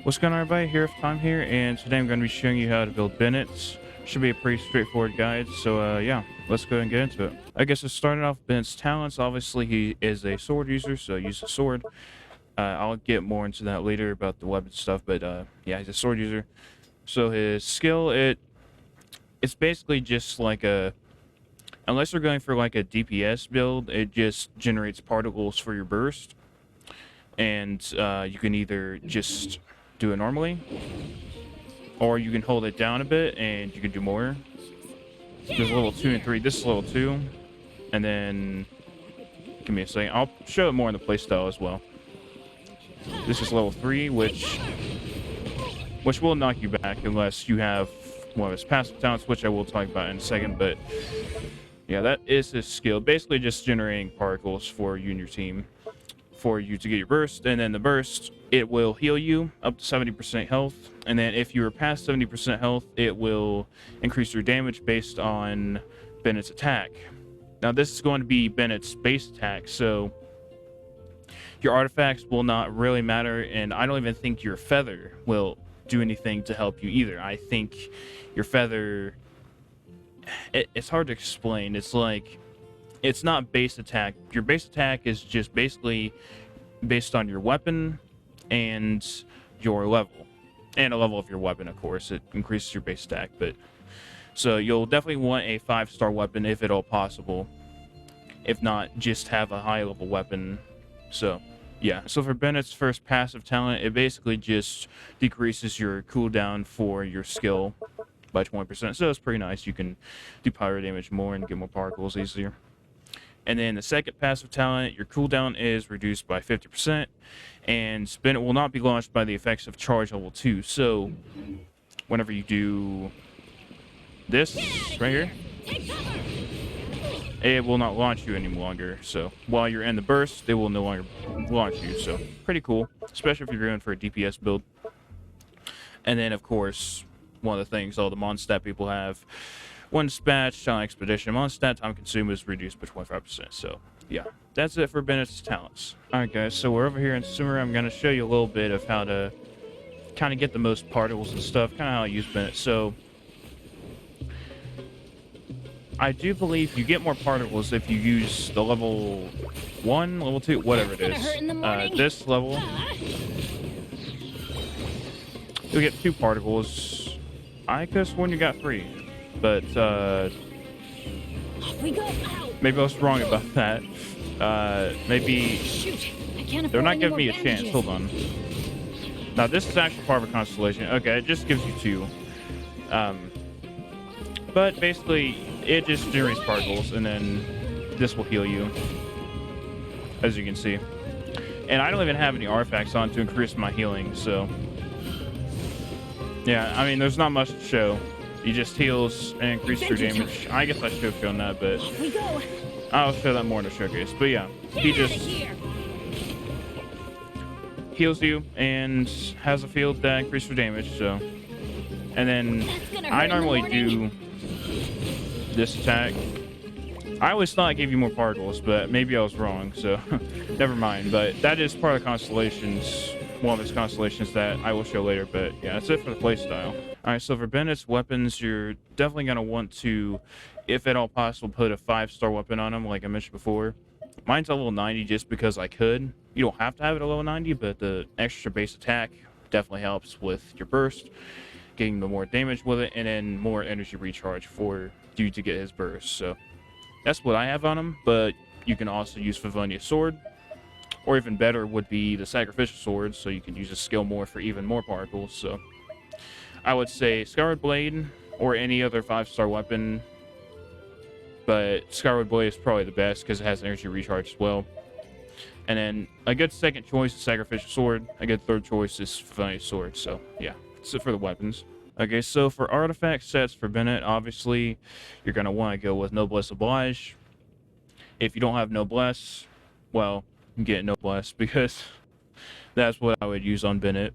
What's going on, everybody? Here with Tom here, and today I'm going to be showing you how to build Bennett's. Should be a pretty straightforward guide, so yeah, let's go and get into it. I guess to start off, Bennett's talents, obviously he is a sword user, so use a sword. I'll get more into that later about the weapon stuff, but yeah, he's a sword user. So his skill, it's basically just like unless you're going for like a DPS build, it just generates particles for your burst. And you can either just do it normally, or you can hold it down a bit and you can do more. There's level 2 and 3. This is level 2, and then give me a second. I'll show it more in the playstyle as well. This is level 3, which will knock you back unless you have one of his passive talents, which I will talk about in a second. But yeah, that is his skill. Basically just generating particles for you and your team for you to get your burst. And then the burst, it will heal you up to 70% health, and then if you are past 70% health, it will increase your damage based on Bennett's attack. Now this is going to be Bennett's base attack, so your artifacts will not really matter, and I don't even think your feather will do anything to help you either. I think your feather, it's hard to explain. It's like, it's not base attack. Your base attack is just basically based on your weapon and your level, and a level of your weapon, of course. It increases your base attack, but so you'll definitely want a 5-star weapon if at all possible. If not, just have a high level weapon. So yeah, so for Bennett's first passive talent, it basically just decreases your cooldown for your skill by 20%. So it's pretty nice. You can do pyro damage more and get more particles easier. And then the second passive talent, your cooldown is reduced by 50%, and Bennett will not be launched by the effects of charge level 2. So whenever you do this right here, it will not launch you any longer. So while you're in the burst, it will no longer launch you. So pretty cool, especially if you're going for a DPS build. And then of course, one of the things all the Mondstadt people have, one dispatch, talent expedition, Mondstadt time consumed is reduced by 25%. So yeah, that's it for Bennett's talents. Alright guys, so we're over here in Sumer. I'm going to show you a little bit of how to kind of get the most particles and stuff, kind of how I use Bennett. So I do believe you get more particles if you use the level 1, level 2, whatever it is. This level, you'll get 2 particles. I could have sworn you got 3. But maybe I was wrong about that. Maybe they're not giving me a chance. Hold on. Now this is actually part of a constellation. Okay, it just gives you 2. But basically, it just generates particles, and then this will heal you, as you can see. And I don't even have any artifacts on to increase my healing, so yeah. I mean, there's not much to show. He just heals and increases your damage. I guess I should have shown that, but I'll show that more in the showcase. But yeah, he just heals you and has a field that increases your damage. So, and then I normally do this attack. I always thought I gave you more particles, but maybe I was wrong. So never mind. But that is part of the constellations. One of his constellations that I will show later. But yeah, that's it for the playstyle. Alright, so for Bennett's weapons, you're definitely going to want to, if at all possible, put a 5-star weapon on him, like I mentioned before. Mine's a level 90 just because I could. You don't have to have it at level 90, but the extra base attack definitely helps with your burst, getting the more damage with it, and then more energy recharge for you to get his burst. So that's what I have on him, but you can also use Favonia's sword, or even better would be the sacrificial sword, so you can use a skill more for even more particles. So I would say Skyward Blade or any other 5-star weapon, but Skyward Blade is probably the best because it has energy recharge as well. And then a good second choice is Sacrificial Sword. A good third choice is Favonia's Sword. So yeah, that's it for the weapons. Okay, so for artifact sets for Bennett, obviously you're going to want to go with Noblesse Oblige. If you don't have Noblesse, well, get Noblesse because that's what I would use on Bennett.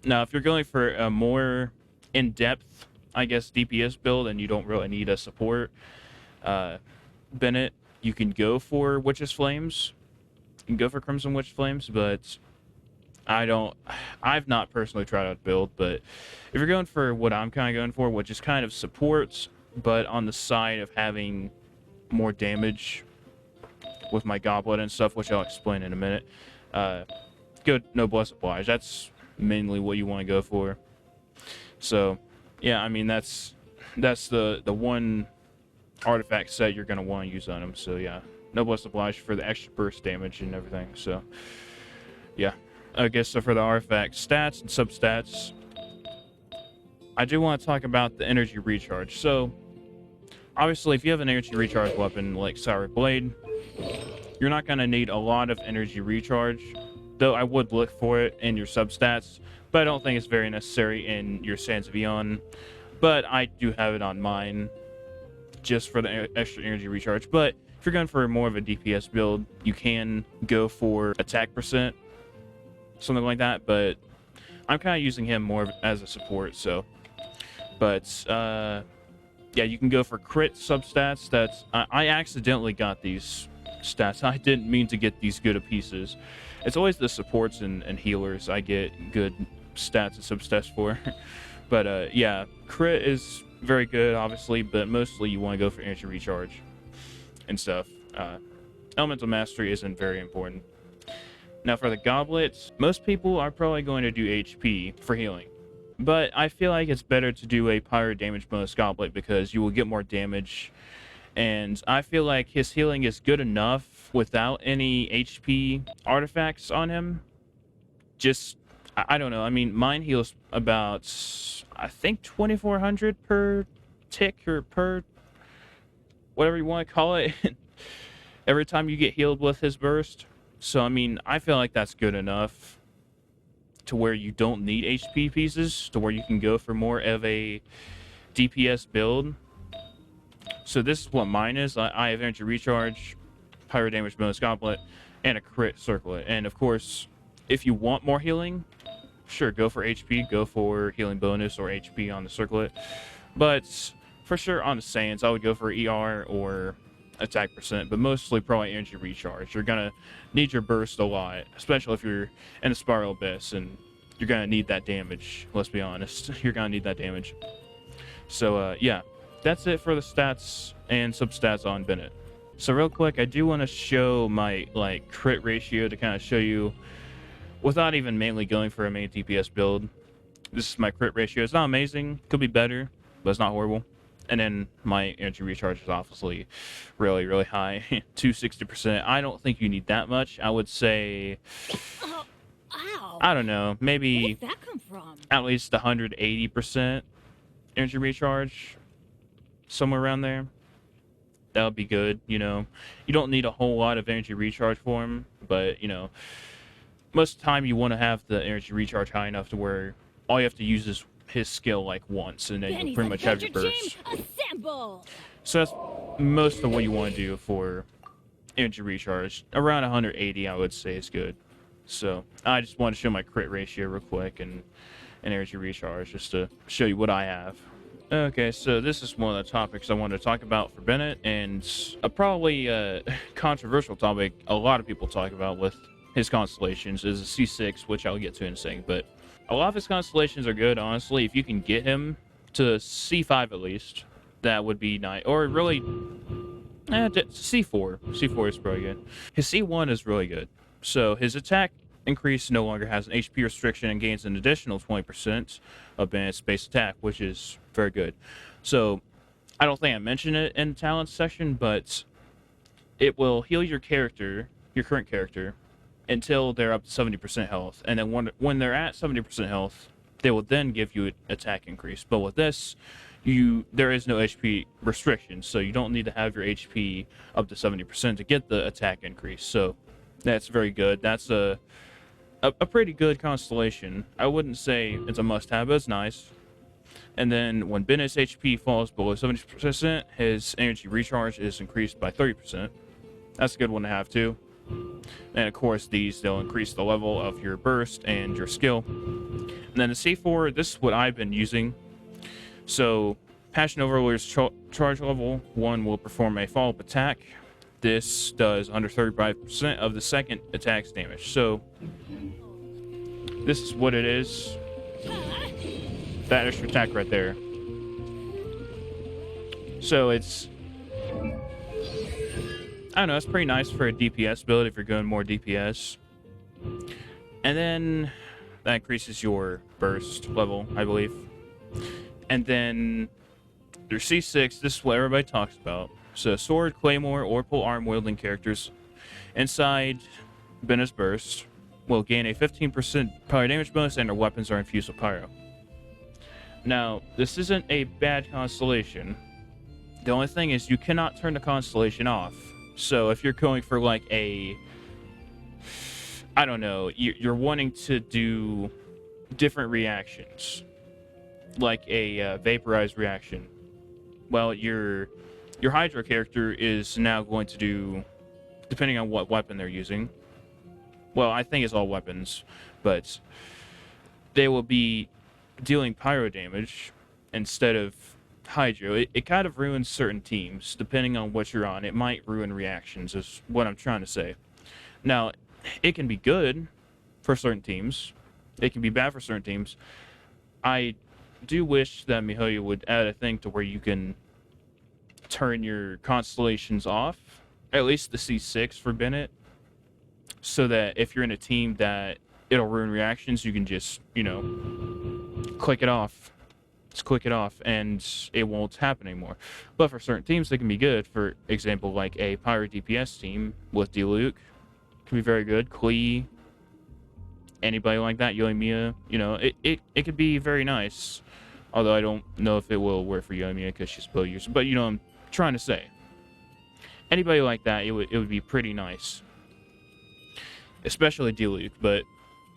Now, if you're going for a more in-depth, I guess, DPS build and you don't really need a support Bennett, you can go for Witch's Flames. You can go for Crimson Witch Flames, but I've not personally tried out build, but if you're going for what I'm kind of going for, which is kind of supports, but on the side of having more damage with my Goblet and stuff, which I'll explain in a minute, good Noblesse Oblige. That's mainly what you want to go for. So, yeah, I mean, that's the one artifact set you're going to want to use on him. So, yeah, Noblesse Oblige for the extra burst damage and everything. So, yeah. I guess so for the artifact stats and substats, I do want to talk about the energy recharge. So, obviously, if you have an energy recharge weapon like Sour Blade, you're not going to need a lot of energy recharge, though I would look for it in your substats, but I don't think it's very necessary in your Sands of Eon. But I do have it on mine just for the extra energy recharge. But if you're going for more of a DPS build, you can go for attack percent, something like that, but I'm kind of using him more as a support. So, but yeah, you can go for crit substats. That's I accidentally got these stats. I didn't mean to get these good pieces. It's always the supports and healers I get good stats and substats for. But yeah, crit is very good, obviously, but mostly you want to go for energy recharge and stuff. Elemental mastery isn't very important. Now for the goblets, most people are probably going to do HP for healing, but I feel like it's better to do a pyro damage bonus goblet because you will get more damage, and I feel like his healing is good enough without any HP artifacts on him. Just, I don't know, I mean, mine heals about, I think 2400 per tick or per whatever you want to call it every time you get healed with his burst. So, I mean, I feel like that's good enough to where you don't need HP pieces, to where you can go for more of a DPS build. So this is what mine is. I have energy recharge, pyro damage bonus goblet, and a crit circlet. And of course, if you want more healing, sure, go for HP, go for healing bonus or HP on the circlet. But for sure on the Saiyans, I would go for ER or attack percent, but mostly probably energy recharge. You're gonna need your burst a lot, especially if you're in a spiral abyss, and you're gonna need that damage. Let's be honest, you're gonna need that damage. So yeah, that's it for the stats and substats on Bennett. So real quick, I do want to show my crit ratio to kind of show you, without even mainly going for a main DPS build. This is my crit ratio. It's not amazing, could be better, but it's not horrible. And then my energy recharge is obviously really, really high, 260%. I don't think you need that much. I would say, I don't know, maybe where did that come from? At least 180% energy recharge, somewhere around there. That would be good, you know. You don't need a whole lot of energy recharge for him, but, you know, most of the time you want to have the energy recharge high enough to where all you have to use is his skill like once, and then you'll pretty much have your burst. So that's most of what you want to do for energy recharge. Around 180, I would say, is good. So I just want to show my crit ratio real quick and energy recharge just to show you what I have. Okay, so this is one of the topics I wanted to talk about for Bennett, and probably a controversial topic a lot of people talk about with his constellations is a C6, which I'll get to in a second, but a lot of his constellations are good, honestly. If you can get him to C5 at least, that would be nice. Or really, C4. C4 is probably good. His C1 is really good. So his attack increase no longer has an HP restriction and gains an additional 20% of Bennett's base attack, which is very good. So I don't think I mentioned it in the talents section, but it will heal your character, your current character, until they're up to 70% health, and then when they're at 70% health, they will then give you an attack increase. But with this, there is no HP restriction, so you don't need to have your HP up to 70% to get the attack increase. So that's very good. That's a pretty good constellation. I wouldn't say it's a must-have, but it's nice. And then when Bennett's HP falls below 70%, his energy recharge is increased by 30%. That's a good one to have too. And of course, they'll increase the level of your burst and your skill. And then the C4, this is what I've been using. So, Passion Overlord's charge level 1 will perform a follow-up attack. This does under 35% of the second attack's damage. So, this is what it is. That extra attack right there. So it's, I don't know, it's pretty nice for a DPS build if you're going more DPS. And then that increases your burst level, I believe. And then your C6, this is what everybody talks about. So sword, claymore, or pole arm wielding characters inside Bennett's burst will gain a 15% pyro damage bonus, and their weapons are infused with pyro. Now, this isn't a bad constellation. The only thing is you cannot turn the constellation off. So if you're going for like a, I don't know, you're wanting to do different reactions, like a vaporized reaction. Well, your Hydra character is now going to do, depending on what weapon they're using. Well, I think it's all weapons, but they will be dealing pyro damage instead of Hydra. It kind of ruins certain teams, depending on what you're on. It might ruin reactions, is what I'm trying to say. Now, it can be good for certain teams. It can be bad for certain teams. I do wish that miHoYo would add a thing to where you can turn your constellations off, at least the C6 for Bennett, so that if you're in a team that it'll ruin reactions, you can just, you know, click it off. Just click it off and it won't happen anymore. But for certain teams, they can be good. For example, like a Pyro DPS team with Diluc can be very good. Klee, anybody like that, Yoimiya, you know, it could be very nice. Although I don't know if it will work for Yoimiya because she's bow user. But you know what I'm trying to say. Anybody like that, it would be pretty nice. Especially Diluc. But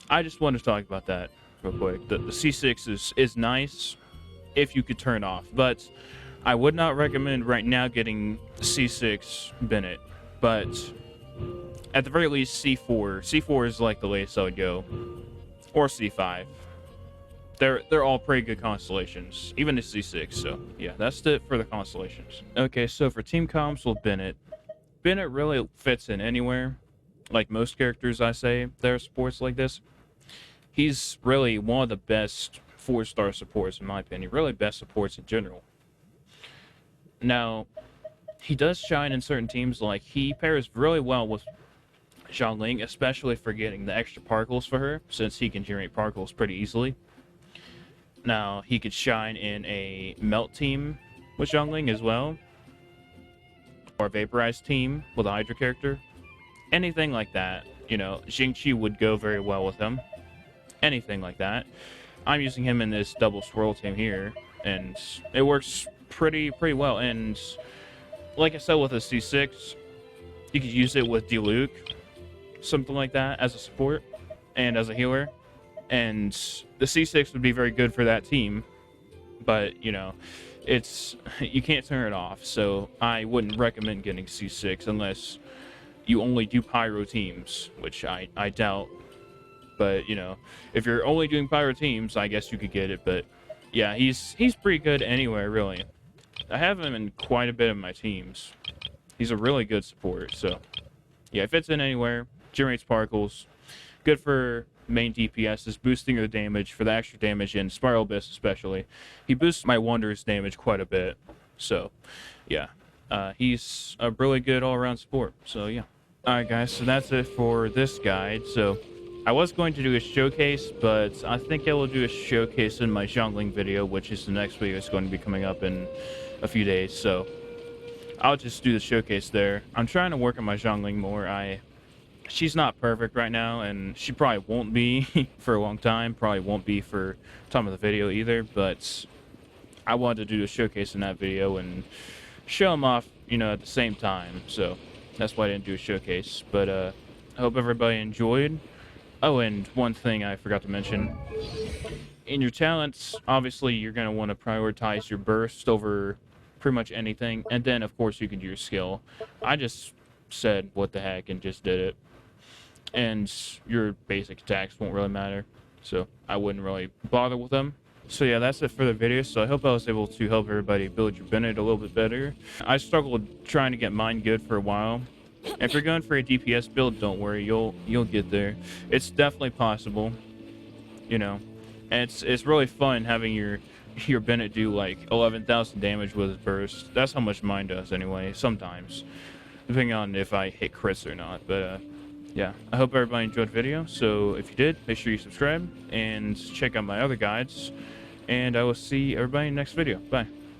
I just wanted to talk about that real quick. The C6 is nice if you could turn off, but I would not recommend right now getting C6 Bennett. But at the very least, C4. C4 is like the latest I would go, or C5. They're all pretty good constellations, even the C6. So yeah, that's it for the constellations. Okay, so for team comps with Bennett really fits in anywhere. Like most characters, I say, that are supports like this. He's really one of the best 4-star supports, in my opinion. Really best supports in general. Now, he does shine in certain teams. Like, he pairs really well with XIANGLING, especially for getting the extra particles for her, since he can generate particles pretty easily. Now, he could shine in a melt team with XIANGLING as well, or a vaporized team with a Hydra character. Anything like that, you know, Xingqi would go very well with him. Anything like that. I'm using him in this double swirl team here, and it works pretty well. And like I said, with a C6, you could use it with Diluc, something like that, as a support and as a healer. And the C6 would be very good for that team, but you know, you can't turn it off. So I wouldn't recommend getting C6 unless you only do Pyro teams, which I doubt. But, you know, if you're only doing Pyro teams, I guess you could get it. But, yeah, he's pretty good anywhere, really. I have him in quite a bit of my teams. He's a really good support. So, yeah, it fits in anywhere. Generates particles. Good for main DPSs, boosting the damage for the extra damage in Spiral Abyss especially. He boosts my Wanderer's damage quite a bit. So, yeah. He's a really good all-around support. So, yeah. Alright, guys. So, that's it for this guide. So, I was going to do a showcase, but I think I will do a showcase in my XIANGLING video, which is the next video. It's going to be coming up in a few days, so I'll just do the showcase there. I'm trying to work on my XIANGLING more. She's not perfect right now, and she probably won't be for a long time. Probably won't be for time of the video either, but I wanted to do a showcase in that video and show them off, you know, at the same time. So that's why I didn't do a showcase, but I hope everybody enjoyed. Oh, and one thing I forgot to mention. In your talents, obviously, you're going to want to prioritize your burst over pretty much anything. And then, of course, you can do your skill. I just said, what the heck, and just did it. And your basic attacks won't really matter. So I wouldn't really bother with them. So yeah, that's it for the video. So I hope I was able to help everybody build your Bennett a little bit better. I struggled trying to get mine good for a while. If you're going for a DPS build, don't worry, you'll get there. It's definitely possible. you know. And it's really fun having your Bennett do like 11,000 damage with his burst. That's how much mine does anyway, sometimes, depending on if I hit crits or not. But yeah, I hope everybody enjoyed the video. So if you did, make sure you subscribe and check out my other guides. And I will see everybody in the next video. Bye.